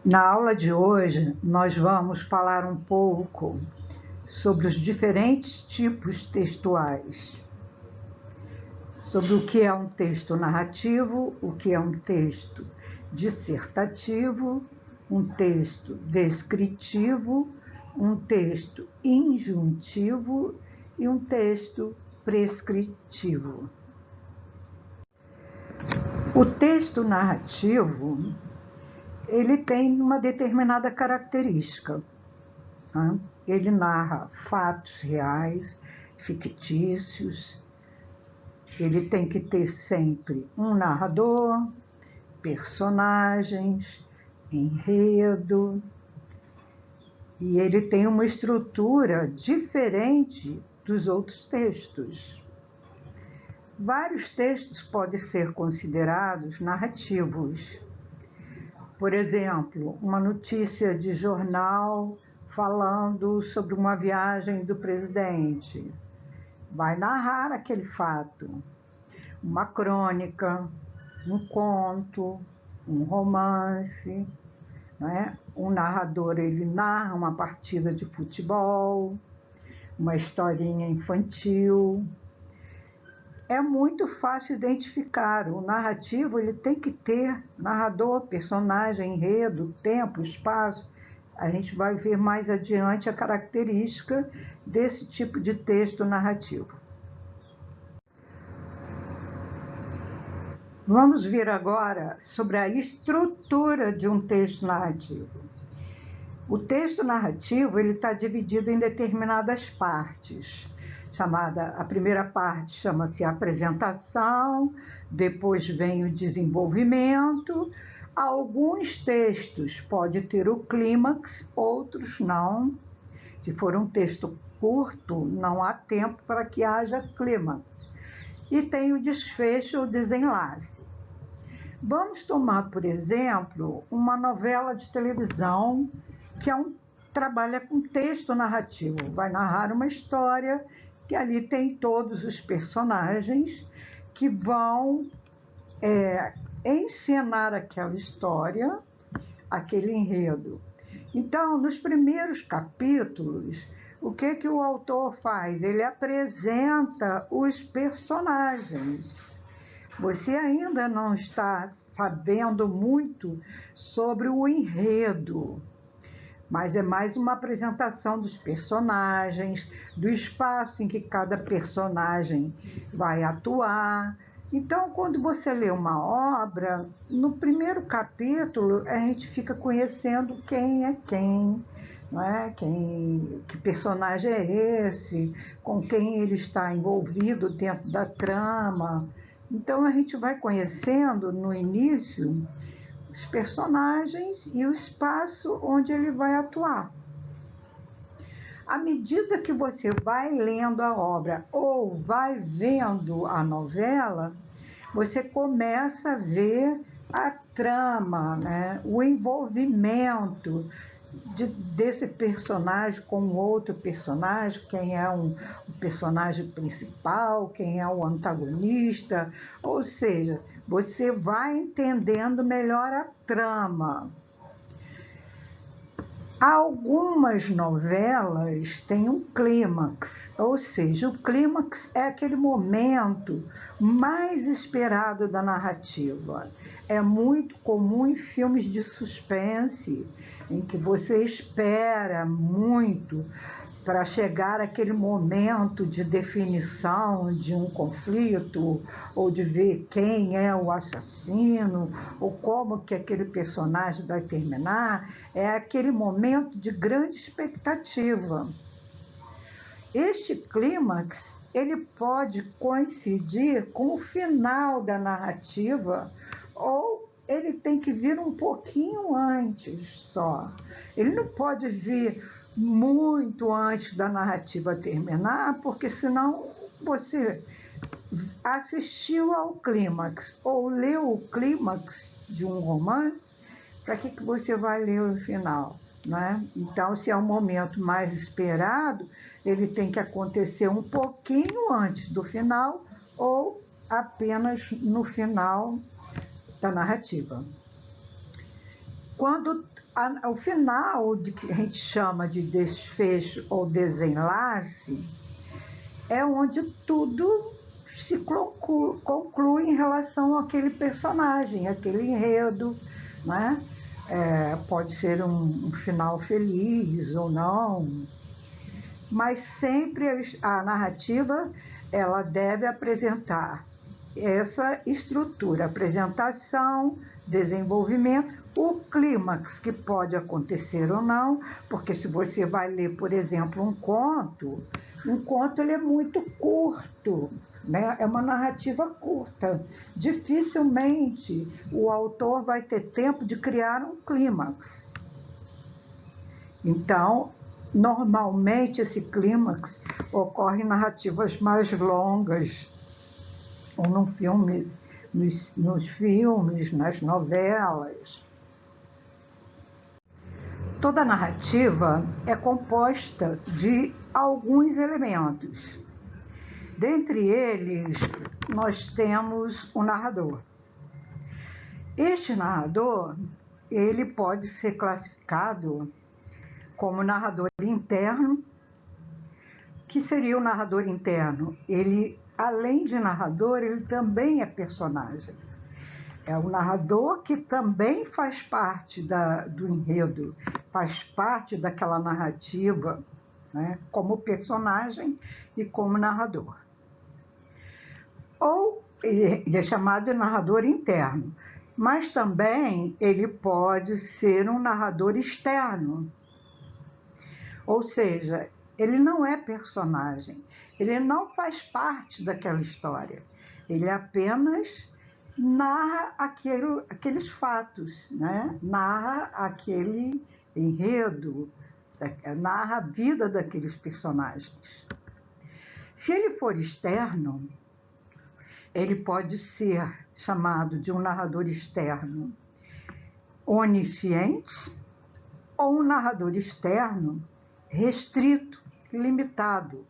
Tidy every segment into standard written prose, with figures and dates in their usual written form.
Na aula de hoje, nós vamos falar um pouco sobre os diferentes tipos textuais, sobre o que é um texto narrativo, o que é um texto dissertativo, um texto descritivo, um texto injuntivo e um texto prescritivo. O texto narrativo, ele tem uma determinada característica. Ele narra fatos reais, fictícios. Ele tem que ter sempre um narrador, personagens, enredo. E ele tem uma estrutura diferente dos outros textos. Vários textos podem ser considerados narrativos. Por exemplo, uma notícia de jornal falando sobre uma viagem do presidente. Vai narrar aquele fato. Uma crônica, um conto, um romance, né? Um narrador, ele narra uma partida de futebol, uma historinha infantil. É muito fácil identificar. O narrativo, ele tem que ter narrador, personagem, enredo, tempo, espaço. A gente vai ver mais adiante a característica desse tipo de texto narrativo. Vamos ver agora sobre a estrutura de um texto narrativo. O texto narrativo, ele está dividido em determinadas partes. A primeira parte chama-se apresentação, depois vem o desenvolvimento. Alguns textos podem ter o clímax, outros não. Se for um texto curto, não há tempo para que haja clímax. E tem o desfecho ou desenlace. Vamos tomar, por exemplo, uma novela de televisão que trabalha com texto narrativo. Vai narrar uma história que ali tem todos os personagens que vão encenar aquela história, aquele enredo. Então, nos primeiros capítulos, o que o autor faz? Ele apresenta os personagens. Você ainda não está sabendo muito sobre o enredo, mas é mais uma apresentação dos personagens, do espaço em que cada personagem vai atuar. Então, quando você lê uma obra, no primeiro capítulo a gente fica conhecendo quem é quem, não é? Que personagem é esse, com quem ele está envolvido dentro da trama. Então a gente vai conhecendo no início os personagens e o espaço onde ele vai atuar. À medida que você vai lendo a obra ou vai vendo a novela, você começa a ver a trama, né? O envolvimento desse personagem com outro personagem, quem é o personagem principal, quem é o antagonista, ou seja, você vai entendendo melhor a trama. Algumas novelas têm um clímax, ou seja, o clímax é aquele momento mais esperado da narrativa. É muito comum em filmes de suspense, em que você espera muito para chegar àquele momento de definição de um conflito, ou de ver quem é o assassino, ou como que aquele personagem vai terminar. É aquele momento de grande expectativa. Este clímax, ele pode coincidir com o final da narrativa, ou ele tem que vir um pouquinho antes só. Ele não pode vir muito antes da narrativa terminar, porque senão você assistiu ao clímax ou leu o clímax de um romance, para que você vai ler o final, né? Então, se é um momento mais esperado, ele tem que acontecer um pouquinho antes do final ou apenas no final da narrativa. Quando O final, de que a gente chama de desfecho ou desenlace, é onde tudo se conclui em relação àquele personagem, aquele enredo, né? Pode ser um final feliz ou não, mas sempre a narrativa ela deve apresentar essa estrutura, apresentação, desenvolvimento, o clímax, que pode acontecer ou não, porque se você vai ler, por exemplo, um conto ele é muito curto, né? É uma narrativa curta. Dificilmente o autor vai ter tempo de criar um clímax. Então, normalmente esse clímax ocorre em narrativas mais longas, ou num filme, nos filmes, nas novelas. Toda narrativa é composta de alguns elementos. Dentre eles, nós temos o narrador. Este narrador, ele pode ser classificado como narrador interno. Que seria o narrador interno? Ele, além de narrador, ele também é personagem. É o narrador que também faz parte do enredo, faz parte daquela narrativa, né, como personagem e como narrador. Ou ele é chamado de narrador interno, mas também ele pode ser um narrador externo. Ou seja, ele não é personagem, ele não faz parte daquela história, ele apenas narra aqueles fatos, né? Narra aquele enredo, narra a vida daqueles personagens. Se ele for externo, ele pode ser chamado de um narrador externo onisciente ou um narrador externo restrito, limitado.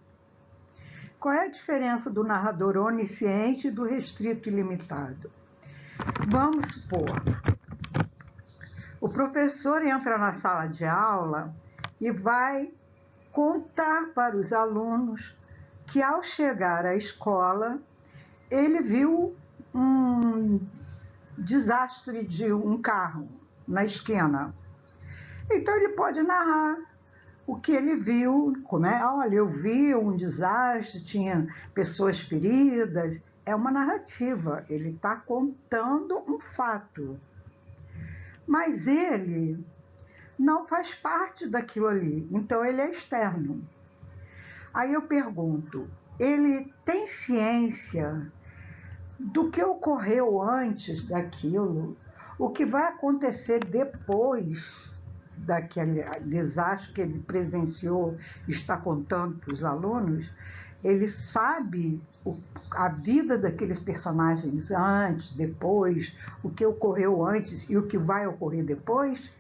Qual é a diferença do narrador onisciente e do restrito e limitado? Vamos supor, o professor entra na sala de aula e vai contar para os alunos que, ao chegar à escola, ele viu um desastre de um carro na esquina. Então, ele pode narrar o que ele viu, olha, eu vi um desastre, tinha pessoas feridas. É uma narrativa, ele está contando um fato. Mas ele não faz parte daquilo ali, então ele é externo. Aí eu pergunto, ele tem ciência do que ocorreu antes daquilo, o que vai acontecer depois daquele desastre que ele presenciou, está contando para os alunos? Ele sabe a vida daqueles personagens antes, depois, o que ocorreu antes e o que vai ocorrer depois?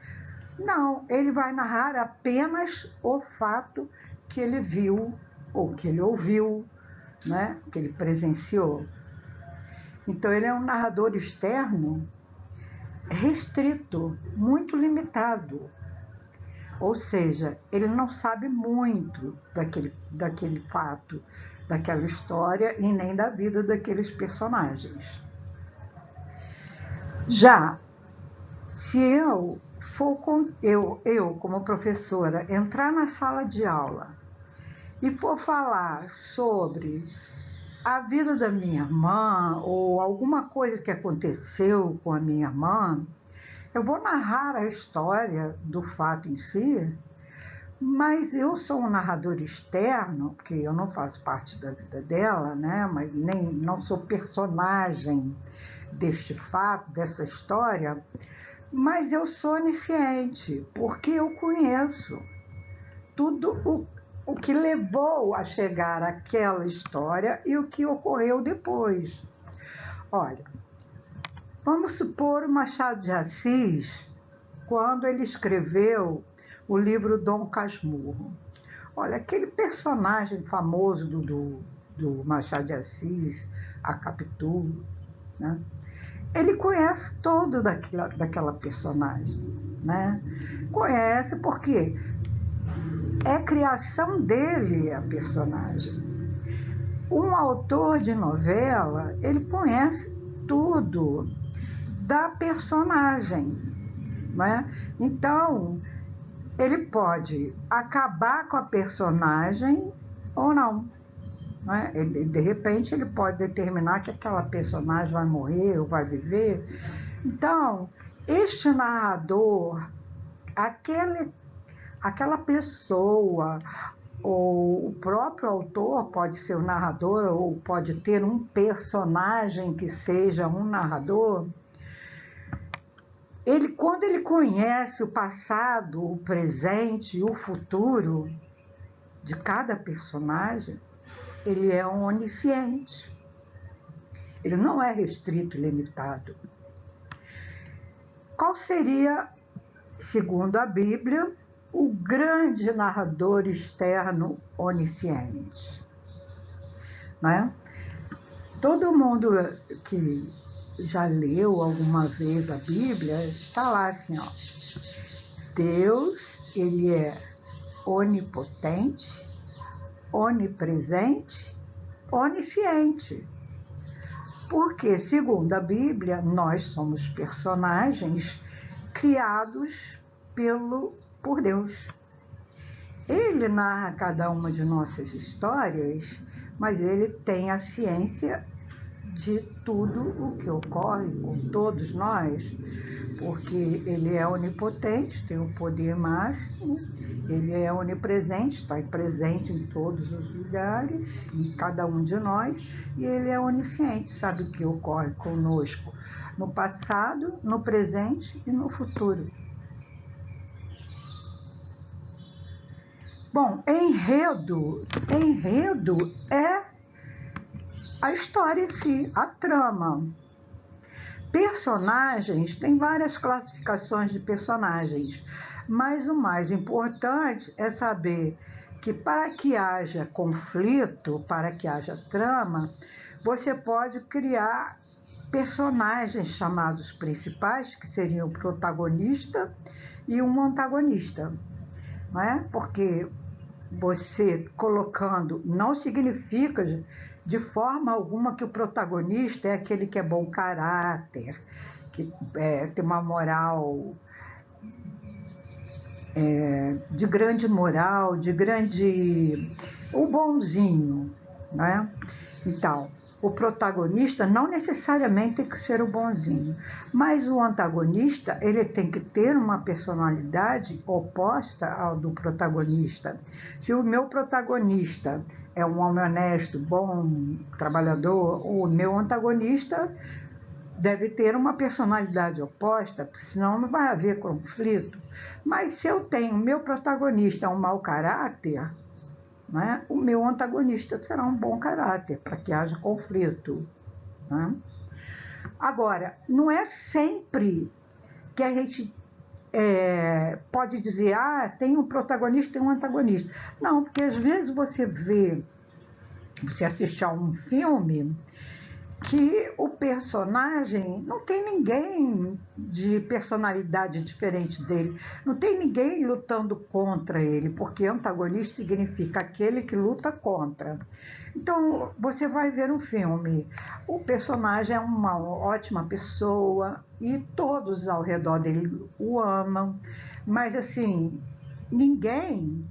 Não, ele vai narrar apenas o fato que ele viu ou que ele ouviu, né? Que ele presenciou. Então, ele é um narrador externo restrito, muito limitado. Ou seja, ele não sabe muito daquele fato, daquela história e nem da vida daqueles personagens. Já se eu como professora, entrar na sala de aula e for falar sobre a vida da minha irmã ou alguma coisa que aconteceu com a minha irmã, eu vou narrar a história do fato em si, mas eu sou um narrador externo, porque eu não faço parte da vida dela, né? Mas não sou personagem deste fato, dessa história, mas eu sou onisciente, porque eu conheço tudo o que levou a chegar àquela história e o que ocorreu depois. Olha, vamos supor o Machado de Assis, quando ele escreveu o livro Dom Casmurro. Olha, aquele personagem famoso do Machado de Assis, a Capitu, né? Ele conhece todo daquela personagem, né? Conhece porque é criação dele a personagem. Um autor de novela, ele conhece tudo da personagem, né? Então, ele pode acabar com a personagem ou não, né? De repente, ele pode determinar que aquela personagem vai morrer ou vai viver. Então, este narrador, aquela pessoa, ou o próprio autor pode ser o narrador, ou pode ter um personagem que seja um narrador, quando ele conhece o passado, o presente e o futuro de cada personagem, ele é onisciente. Ele não é restrito e limitado. Qual seria, segundo a Bíblia, o grande narrador externo onisciente? Né? Todo mundo que já leu alguma vez a Bíblia está lá assim, ó. Deus, ele é onipotente, onipresente, onisciente. Porque, segundo a Bíblia, nós somos personagens criados por Deus. Ele narra cada uma de nossas histórias, mas ele tem a ciência de tudo o que ocorre com todos nós, porque ele é onipotente, tem o poder máximo, ele é onipresente, está presente em todos os lugares, em cada um de nós, e ele é onisciente, sabe o que ocorre conosco no passado, no presente e no futuro. Bom, enredo é a história em si, a trama. Personagens, tem várias classificações de personagens, mas o mais importante é saber que para que haja conflito, para que haja trama, você pode criar personagens chamados principais, que seriam o protagonista e um antagonista, não é? Porque você colocando não significa de forma alguma que o protagonista é aquele que é bom caráter, que tem uma moral, de grande moral, o bonzinho, né? Então, o protagonista não necessariamente tem que ser o bonzinho, mas o antagonista, ele tem que ter uma personalidade oposta ao do protagonista. Se o meu protagonista é um homem honesto, bom, trabalhador, o meu antagonista deve ter uma personalidade oposta, porque senão não vai haver conflito. Mas se eu tenho o meu protagonista um mau caráter, né, o meu antagonista será um bom caráter, para que haja conflito. Né? Agora, não é sempre que a gente pode dizer, tem um protagonista e um antagonista. Não, porque às vezes você assiste a um filme que o personagem não tem ninguém de personalidade diferente dele, não tem ninguém lutando contra ele, porque antagonista significa aquele que luta contra. Então, você vai ver um filme, o personagem é uma ótima pessoa e todos ao redor dele o amam, mas assim, ninguém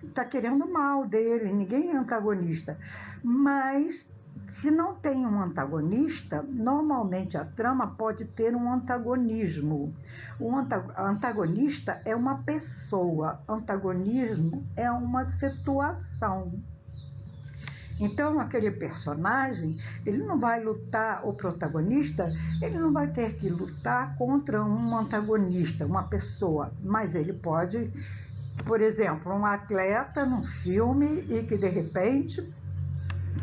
está querendo mal dele, ninguém é antagonista, mas se não tem um antagonista, normalmente a trama pode ter um antagonismo. O antagonista é uma pessoa, antagonismo é uma situação. Então, aquele personagem, ele não vai lutar, o protagonista, ele não vai ter que lutar contra um antagonista, uma pessoa, mas ele pode, por exemplo, um atleta num filme e que, de repente,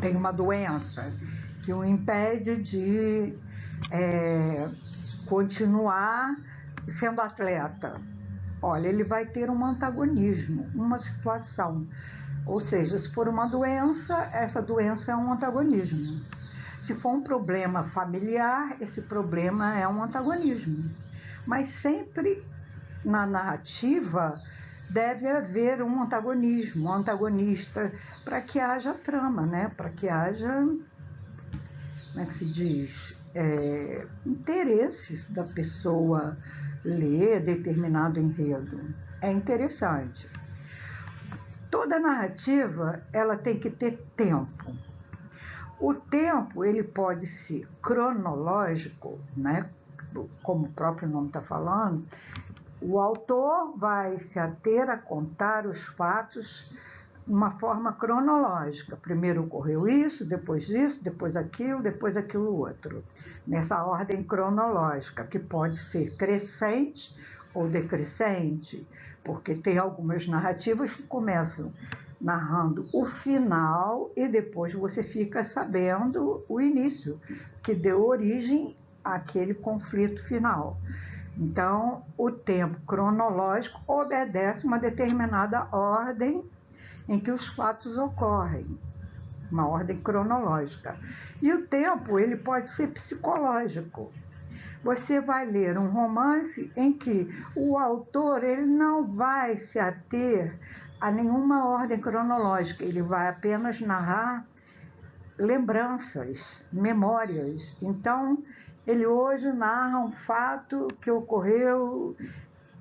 tem uma doença que o impede de continuar sendo atleta. Olha, ele vai ter um antagonismo, uma situação. Ou seja, se for uma doença, essa doença é um antagonismo. Se for um problema familiar, esse problema é um antagonismo. Mas sempre na narrativa deve haver um antagonismo, um antagonista, para que haja trama, né? Para que haja, como é que se diz, interesses da pessoa ler determinado enredo. É interessante. Toda narrativa, ela tem que ter tempo. O tempo, ele pode ser cronológico, né? Como o próprio nome está falando, o autor vai se ater a contar os fatos de uma forma cronológica. Primeiro ocorreu isso, depois aquilo outro. Nessa ordem cronológica, que pode ser crescente ou decrescente, porque tem algumas narrativas que começam narrando o final e depois você fica sabendo o início, que deu origem àquele conflito final. Então, o tempo cronológico obedece uma determinada ordem em que os fatos ocorrem, uma ordem cronológica. E o tempo, ele pode ser psicológico. Você vai ler um romance em que o autor ele não vai se ater a nenhuma ordem cronológica, ele vai apenas narrar lembranças, memórias. Então, ele hoje narra um fato que ocorreu,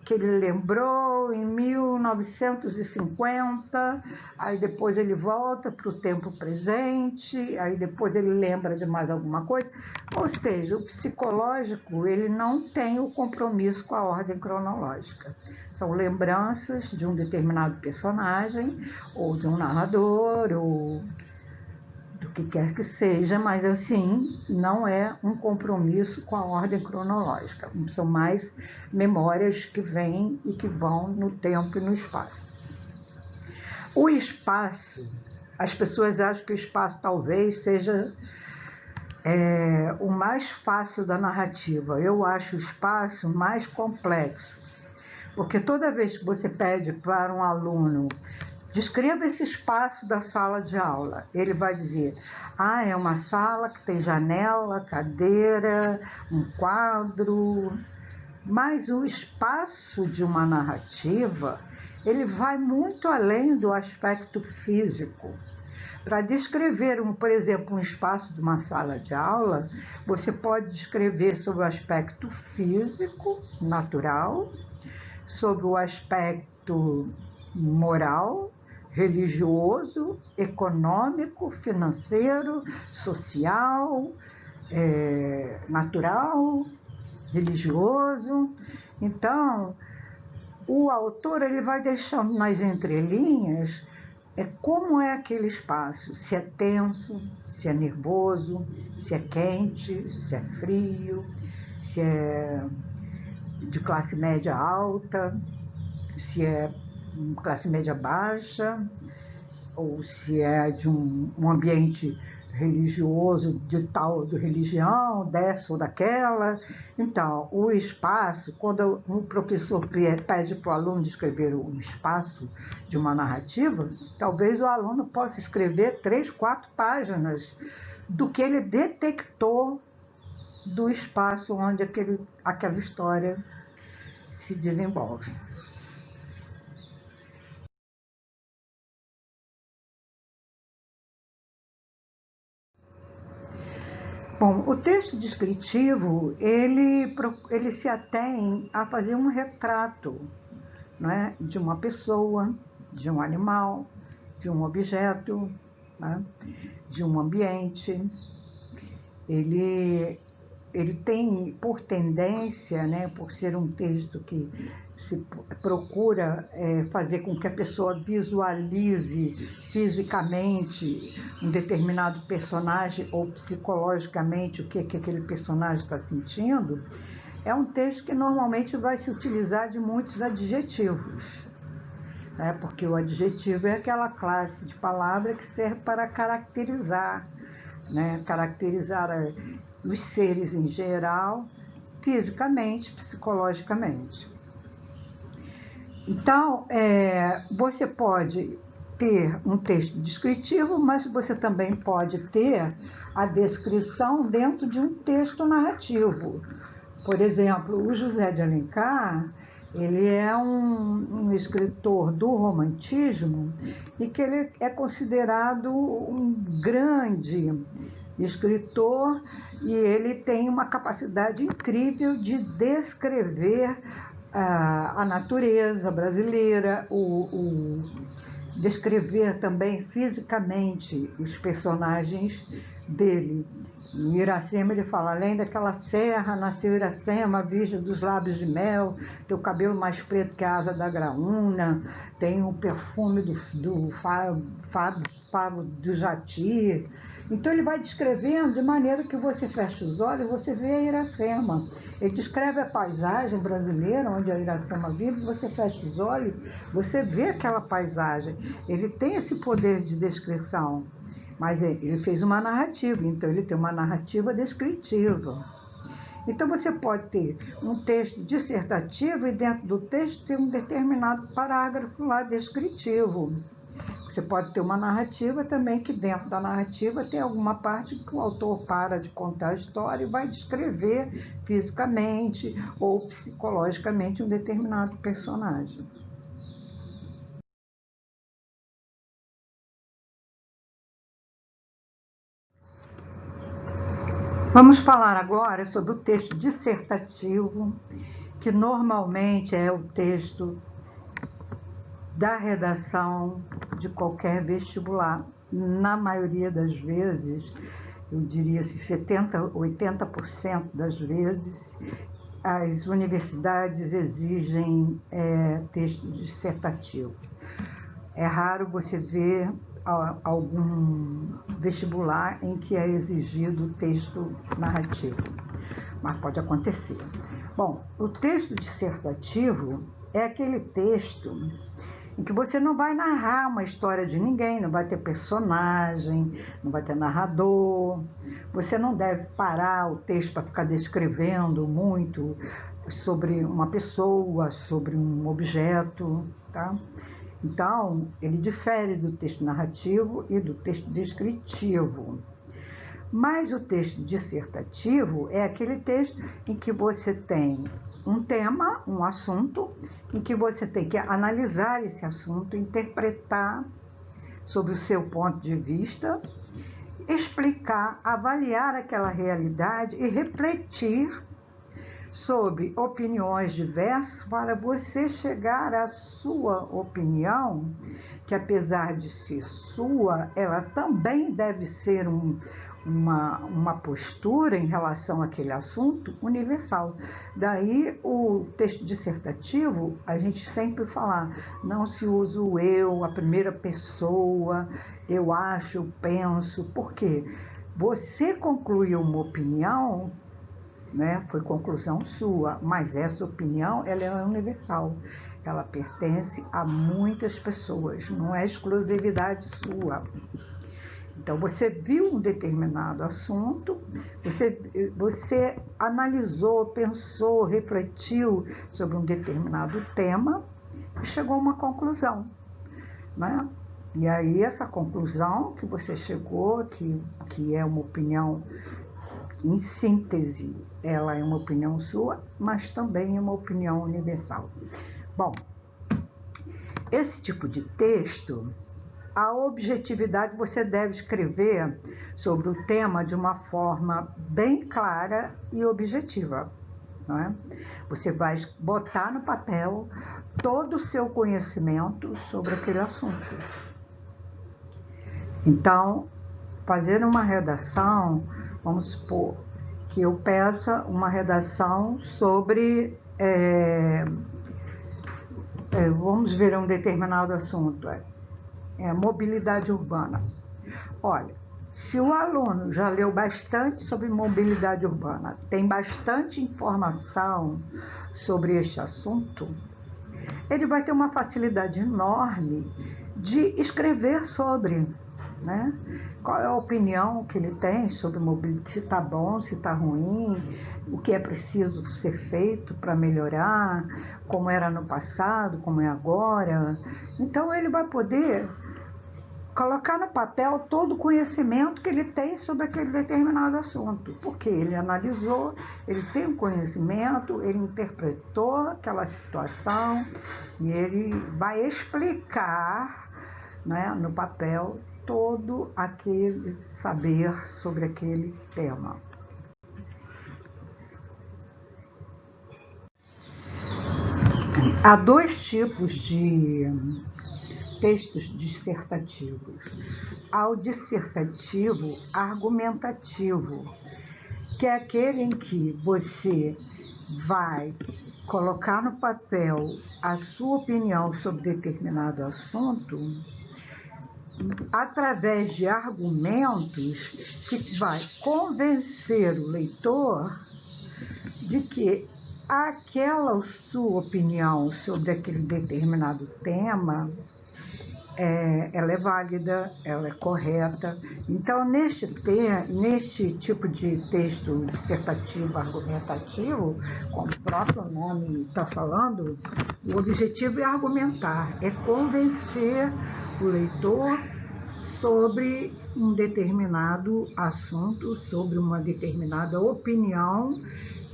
que ele lembrou em 1950, aí depois ele volta para o tempo presente, aí depois ele lembra de mais alguma coisa. Ou seja, o psicológico ele não tem o compromisso com a ordem cronológica. São lembranças de um determinado personagem, ou de um narrador, ou do que quer que seja, mas assim, não é um compromisso com a ordem cronológica. São mais memórias que vêm e que vão no tempo e no espaço. O espaço, as pessoas acham que o espaço talvez seja o mais fácil da narrativa. Eu acho o espaço mais complexo, porque toda vez que você pede para um aluno descreva esse espaço da sala de aula, ele vai dizer: é uma sala que tem janela, cadeira, um quadro. Mas o espaço de uma narrativa, ele vai muito além do aspecto físico. Para descrever, por exemplo, um espaço de uma sala de aula, você pode descrever sobre o aspecto físico, natural, sobre o aspecto moral, religioso, econômico, financeiro, social, natural, religioso. Então, o autor ele vai deixando nas entrelinhas como é aquele espaço, se é tenso, se é nervoso, se é quente, se é frio, se é de classe média alta, se é classe média baixa, ou se é de um ambiente religioso de tal religião, dessa ou daquela. Então, o espaço, quando o professor pede para o aluno descrever um espaço de uma narrativa, talvez o aluno possa escrever 3, 4 páginas do que ele detectou do espaço onde aquela história se desenvolve. Bom, o texto descritivo, ele se atém a fazer um retrato, né, de uma pessoa, de um animal, de um objeto, né, de um ambiente. Ele tem por tendência, né, por ser um texto que se procura fazer com que a pessoa visualize fisicamente um determinado personagem ou psicologicamente o que aquele personagem está sentindo, é um texto que normalmente vai se utilizar de muitos adjetivos, né, porque o adjetivo é aquela classe de palavra que serve para caracterizar, né, caracterizar os seres em geral, fisicamente, psicologicamente. Então, você pode ter um texto descritivo, mas você também pode ter a descrição dentro de um texto narrativo. Por exemplo, o José de Alencar, Ele é um escritor do romantismo e que ele é considerado um grande escritor e ele tem uma capacidade incrível de descrever a natureza brasileira, descrever também fisicamente os personagens dele. Em Iracema ele fala, além daquela serra, nasceu Iracema, virgem dos lábios de mel, teu cabelo mais preto que a asa da graúna, tem o perfume do favo do jati. Então ele vai descrevendo de maneira que você fecha os olhos e você vê a Iracema. Ele descreve a paisagem brasileira, onde a Iracema vive, você fecha os olhos, você vê aquela paisagem. Ele tem esse poder de descrição. Mas ele fez uma narrativa, então ele tem uma narrativa descritiva. Então você pode ter um texto dissertativo e dentro do texto ter um determinado parágrafo lá descritivo. Você pode ter uma narrativa também que dentro da narrativa tem alguma parte que o autor para de contar a história e vai descrever fisicamente ou psicologicamente um determinado personagem. Vamos falar agora sobre o texto dissertativo, que normalmente é o texto da redação de qualquer vestibular. Na maioria das vezes, eu diria 70%, 80% das vezes, as universidades exigem texto dissertativo. É raro você ver algum vestibular em que é exigido texto narrativo, mas pode acontecer. Bom, o texto dissertativo é aquele texto em que você não vai narrar uma história de ninguém, não vai ter personagem, não vai ter narrador, você não deve parar o texto para ficar descrevendo muito sobre uma pessoa, sobre um objeto, tá? Então, ele difere do texto narrativo e do texto descritivo. Mas o texto dissertativo é aquele texto em que você tem um tema, um assunto, em que você tem que analisar esse assunto, interpretar sob o seu ponto de vista, explicar, avaliar aquela realidade e refletir sobre opiniões diversas para você chegar à sua opinião, que apesar de ser sua, ela também deve ser uma postura em relação àquele assunto universal. Daí o texto dissertativo, a gente sempre fala, não se usa o eu, a primeira pessoa, eu acho, eu penso, por quê? Você concluiu uma opinião, né? Foi conclusão sua, mas essa opinião ela é universal, ela pertence a muitas pessoas, não é exclusividade sua. Então você viu um determinado assunto, você analisou, pensou, refletiu sobre um determinado tema e chegou a uma conclusão, né? E aí essa conclusão que você chegou, que é uma opinião em síntese, ela é uma opinião sua, mas também é uma opinião universal. Bom, esse tipo de texto, a objetividade você deve escrever sobre o tema de uma forma bem clara e objetiva, não é? Você vai botar no papel todo o seu conhecimento sobre aquele assunto. Então, fazer uma redação, vamos supor que eu peça uma redação sobre, vamos ver um determinado assunto, mobilidade urbana. Olha, se o aluno já leu bastante sobre mobilidade urbana, tem bastante informação sobre este assunto, ele vai ter uma facilidade enorme de escrever sobre, né? Qual é a opinião que ele tem sobre mobilidade, se está bom, se está ruim, o que é preciso ser feito para melhorar, como era no passado, como é agora. Então ele vai poder colocar no papel todo o conhecimento que ele tem sobre aquele determinado assunto, porque ele analisou, ele tem um conhecimento, ele interpretou aquela situação e ele vai explicar, né, no papel todo aquele saber sobre aquele tema. Há dois tipos de textos dissertativos. Há o dissertativo argumentativo, que é aquele em que você vai colocar no papel a sua opinião sobre determinado assunto através de argumentos que vai convencer o leitor de que aquela sua opinião sobre aquele determinado tema ela é válida, ela é correta. Então, neste tipo de texto dissertativo argumentativo, como o próprio nome está falando, o objetivo é argumentar, é convencer o leitor sobre um determinado assunto, sobre uma determinada opinião,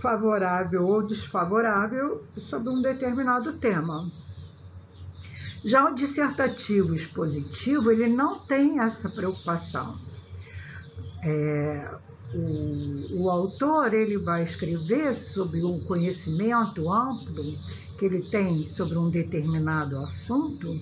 favorável ou desfavorável, sobre um determinado tema. Já o dissertativo expositivo, ele não tem essa preocupação. O autor ele vai escrever sobre um conhecimento amplo que ele tem sobre um determinado assunto,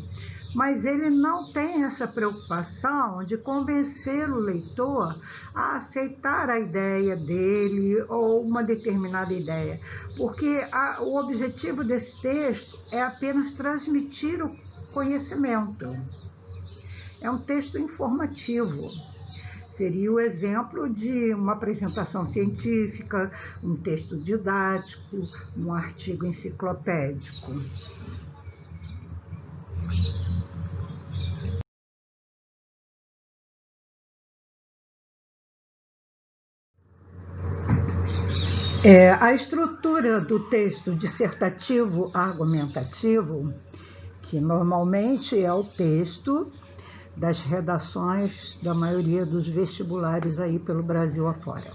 mas ele não tem essa preocupação de convencer o leitor a aceitar a ideia dele ou uma determinada ideia, porque o objetivo desse texto é apenas transmitir o conhecimento. É um texto informativo. Seria o exemplo de uma apresentação científica, um texto didático, um artigo enciclopédico. A estrutura do texto dissertativo argumentativo, que normalmente é o texto das redações da maioria dos vestibulares aí pelo Brasil afora.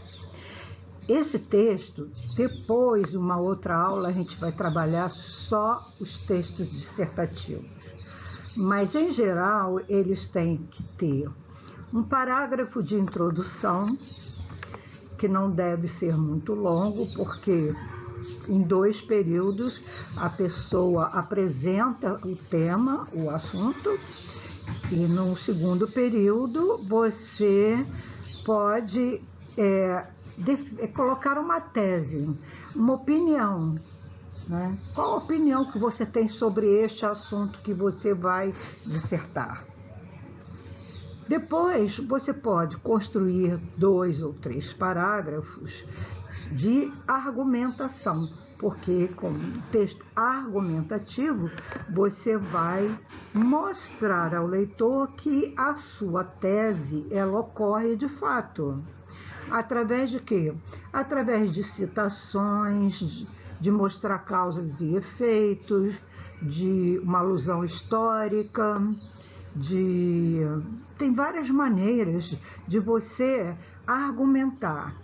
Esse texto, depois, uma outra aula, a gente vai trabalhar só os textos dissertativos. Mas, em geral, eles têm que ter um parágrafo de introdução, que não deve ser muito longo, porque em 2 períodos a pessoa apresenta o tema, o assunto, e no segundo período você pode colocar uma tese, uma opinião, né? Qual a opinião que você tem sobre este assunto que você vai dissertar? Depois, você pode construir 2 ou 3 parágrafos de argumentação, porque com texto argumentativo, você vai mostrar ao leitor que a sua tese, ela ocorre de fato. Através de quê? Através de citações, de mostrar causas e efeitos, de uma alusão histórica, tem várias maneiras de você argumentar.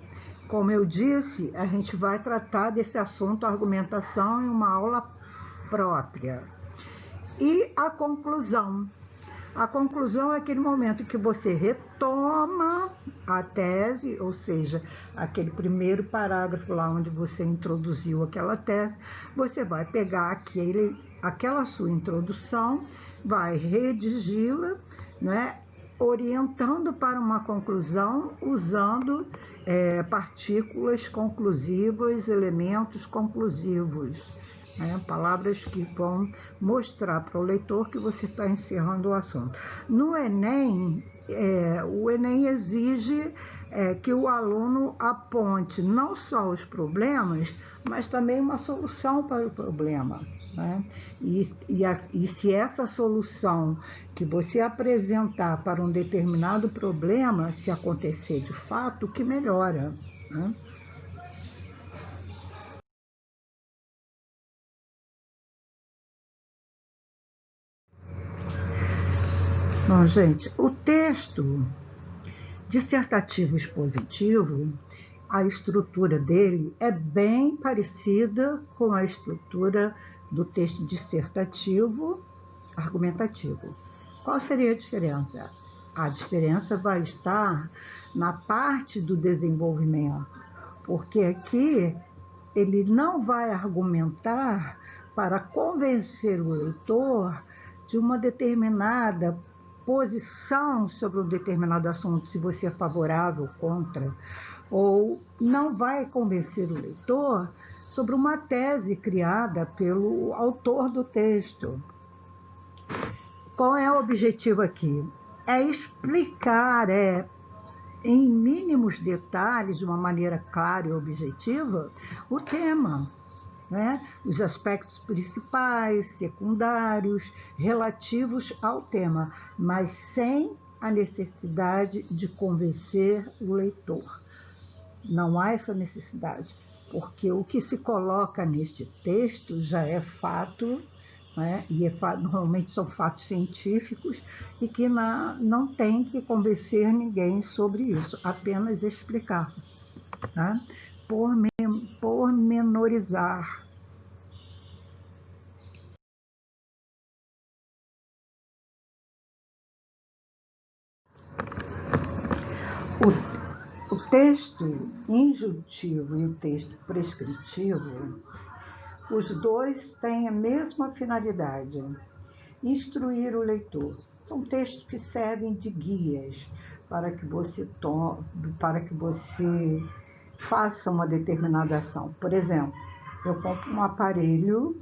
Como eu disse, a gente vai tratar desse assunto argumentação em uma aula própria. E a conclusão. A conclusão é aquele momento que você retoma a tese, ou seja, aquele primeiro parágrafo lá onde você introduziu aquela tese, você vai pegar aquela sua introdução, vai redigi-la, né, orientando para uma conclusão, usando partículas conclusivas, elementos conclusivos. Palavras que vão mostrar para o leitor que você está encerrando o assunto. No Enem, o Enem exige que o aluno aponte não só os problemas, mas também uma solução para o problema. Né? E se essa solução que você apresentar para um determinado problema, se acontecer de fato, que melhora. Né? Bom, gente, o texto dissertativo expositivo, a estrutura dele é bem parecida com a estrutura do texto dissertativo argumentativo. Qual seria a diferença? A diferença vai estar na parte do desenvolvimento, porque aqui ele não vai argumentar para convencer o leitor de uma determinada posição sobre um determinado assunto, se você é favorável ou contra, ou não vai convencer o leitor sobre uma tese criada pelo autor do texto. Qual é o objetivo aqui? É explicar, em mínimos detalhes, de uma maneira clara e objetiva, o tema, né? Os aspectos principais, secundários, relativos ao tema, mas sem a necessidade de convencer o leitor. Não há essa necessidade, porque o que se coloca neste texto já é fato, né? E normalmente são fatos científicos e que não tem que convencer ninguém sobre isso, apenas explicar, tá? Pormenorizar. O texto injuntivo e o texto prescritivo, os dois têm a mesma finalidade: instruir o leitor. São textos que servem de guias para que você faça uma determinada ação. Por exemplo, eu compro um aparelho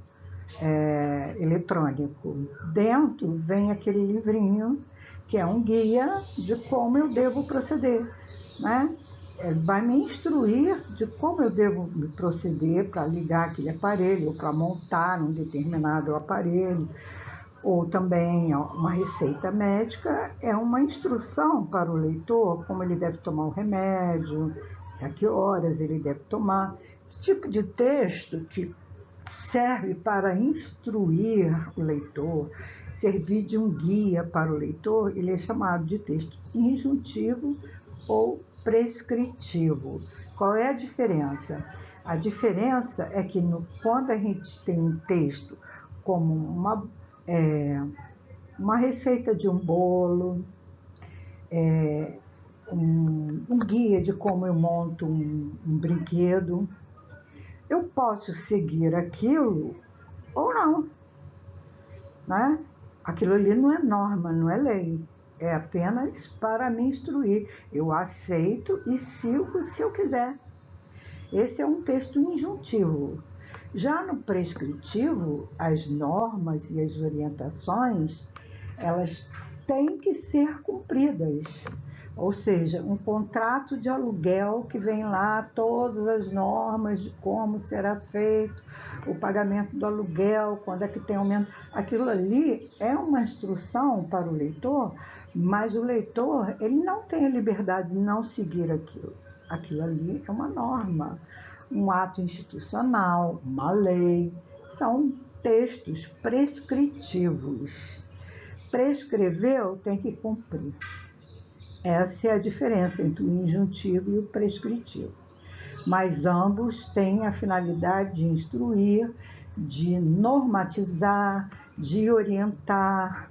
eletrônico. Dentro vem aquele livrinho que é um guia de como eu devo proceder, né? Ele vai me instruir de como eu devo me proceder para ligar aquele aparelho, ou para montar um determinado aparelho, ou também uma receita médica é uma instrução para o leitor como ele deve tomar o remédio, a que horas ele deve tomar. Esse tipo de texto que serve para instruir o leitor, servir de um guia para o leitor, ele é chamado de texto injuntivo ou prescritivo. Qual é a diferença? A diferença é que quando a gente tem um texto como uma receita de um bolo, um guia de como eu monto um brinquedo, eu posso seguir aquilo ou não, né? Aquilo ali não é norma, não é lei, é apenas para me instruir. Eu aceito e sigo se eu quiser. Esse é um texto injuntivo. Já no prescritivo, as normas e as orientações, elas têm que ser cumpridas. Ou seja, um contrato de aluguel que vem lá todas as normas de como será feito, o pagamento do aluguel, quando é que tem aumento. Aquilo ali é uma instrução para o leitor, mas o leitor ele não tem a liberdade de não seguir aquilo. Aquilo ali é uma norma, um ato institucional, uma lei, são textos prescritivos. Prescreveu, tem que cumprir. Essa é a diferença entre o injuntivo e o prescritivo. Mas ambos têm a finalidade de instruir, de normatizar, de orientar,